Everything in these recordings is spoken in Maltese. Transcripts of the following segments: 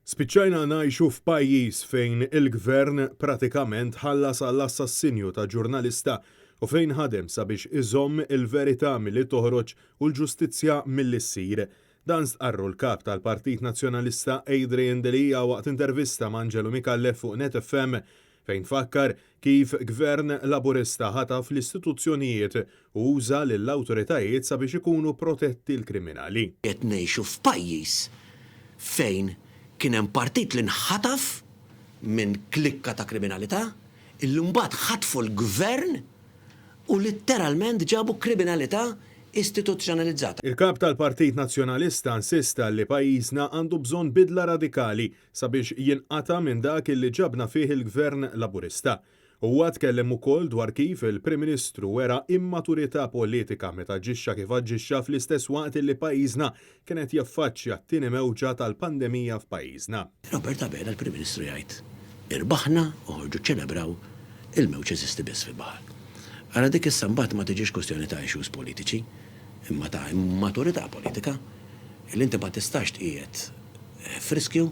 Spiċċajna ngħixu f'pajjiż fejn il-gvern pratikament ħallas għall-assassinju ta' ġurnalista u fejn ħadem sabiex iżomm il-verità milli toħroġ u l-ġustizzja milli ssir. Dan stqarru l-kap tal-Partit Nazzjonalista Adrian Delija waqt intervista ma' Angelo Micallef fuq Net FM fejn fakkar kif gvern laburista ħataf l-istituzzjonijiet u uża lill-awtoritajiet sabiex ikunu protetti l-kriminali. Qed ngħixu f'pajjiż fejn kien hemm partit li nħataf minn klikka ta' kriminalità, illi mbagħad ħatfu l-gvern u litteralment ġabu kriminalità istituzzjonalizzata. Il-kap tal-Partit Nazzjonalista insista li pajjiżna għandu bżonn bidla radikali sabiex jinqata' minn dak li ġabna fih il-gvern laburista. Huwa tkellem ukoll dwar kif il-Prim Ministru wera immaturità politika meta ġixxa kif aġġixxa fl-istess waqt li pajjiżna kienet jaffaċċja t-tieni mewġa tal-pandemija f'pajjiżna. Robert Abela l-Prim Ministru jgħid: irbaħna uħorġu ċelebraw il-mewġ eżisti biss fil-baħar. Ara dik issa mbagħad ma tiġix kwestjoni ta' issues politiċi, imma ta' immaturità politika, illi inti ma tistax tqiegħed friskju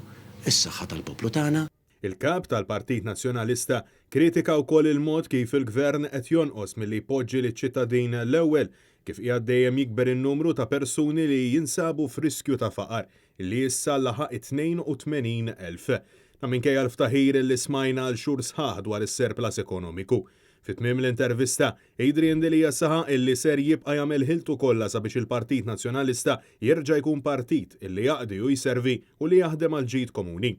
is-saħħa tal-poplu tagħna. Il-kap tal-Partit Nazzjonalista kritika wkoll il-mod kif il-gvern qed jonqos milli jpoġġi liċ-ċittadin l-ewwel kif qiegħed dejjem jikber in-numru ta' persuni li jinsabu f'riskju ta' faqar li issa laħaq 82,000. Ta' minkejja l-ftaħir li smajna għal xhur sħaħ dwar is-surplus ekonomiku. Fit-tmiem l-intervista, Adrian Delija saħaq illi ser jibqa' jagħmel ħiltu kollha sabiex il-Partit Nazzjonalista jerġa' jkun partit illi jaqdi u jservi u li jaħdem għal ġid komuni.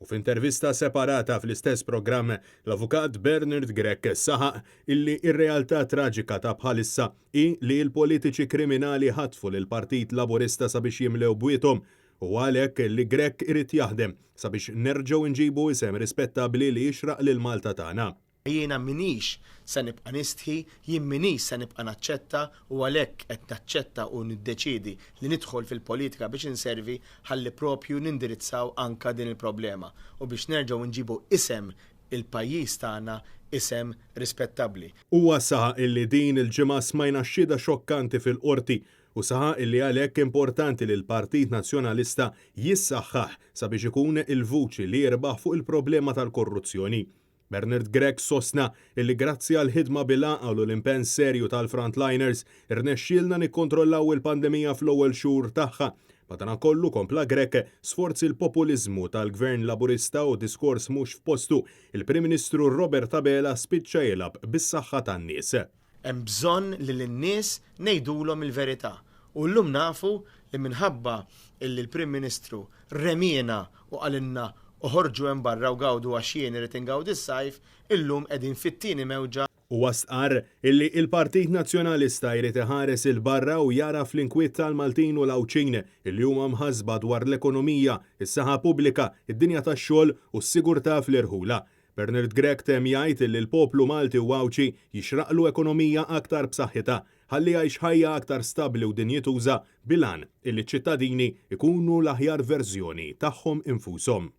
U f'intervista separata fl-istess programm, l-avukat Bernard Grech saħaq illi ir-realtà traġika ta' bħalissa hi li l-politiċi kriminali ħatfu lil Partit Laburista sabiex jimlew bwiethom u għalhekk li Grech irid jaħdem sabiex nerġgħu nġibu isem rispettabbli li jixraq lil Malta tagħna. Jiena minix se nibqa' nistħi, jien minix se nibqa' naċċetta u għalhekk qed naċċetta u niddeċiedi li nidħol fil-politika biex inservi ħalli propju nindirizzaw anka din il-problema u biex nerġgħu nġibu isem il-pajjiż tagħna isem rispettabbli. Huwa saħaq illi din il-ġimgħa smajna xhieda xokkanti fil-qorti u saħaq illi għalhekk importanti li l-Partit Nazzjonalista jissaħħaħ sabiex ikun il-vuċi li jirbaħ fuq il-problema tal-korruzzjoni. Bernard Grech sostna illi grazzi għal ħidma bil-għaqal u l-impenn serju tal-frontliners irnexxielna nikkontrollaw il-pandemija fl-ewwel xhur tagħha. Madankollu kompla Grech sforzi l-populiżmu tal-Gvern Laburista u diskors mhux f'postu, il-Prim Ministru Robert Abela spiċċa jilgħab bis-saħħa tan-nies. Hemm bżonn li lin-nies ngħidulhom il-verità. U llum nafu li minħabba illi l-Prim Ministru remiena u qalilna uħorġu hemm barra u gawdu għax jien irid ingawdi s-sajf, illum qegħdin fit-tieni mewġa. Huwa stqarr illi il-Partit Nazzjonalista jrid iħares il-barra u jara fl-inkwiet tal-Maltin u l-Awċin illi huma mħassba dwar l-ekonomija, is-saħħa pubblika, id-dinja tax-xogħol u s-sigurtà fl-irħula. Bernard Grech tem jgħid illi l-poplu Malti u Awċi jixraqlu ekonomija aktar b'saħħitha ħalli jgħix ħajja aktar stabbli u dinjituża bilan illi ċ-ċittadini ikunu l-aħjar verżjoni tagħhom infushom.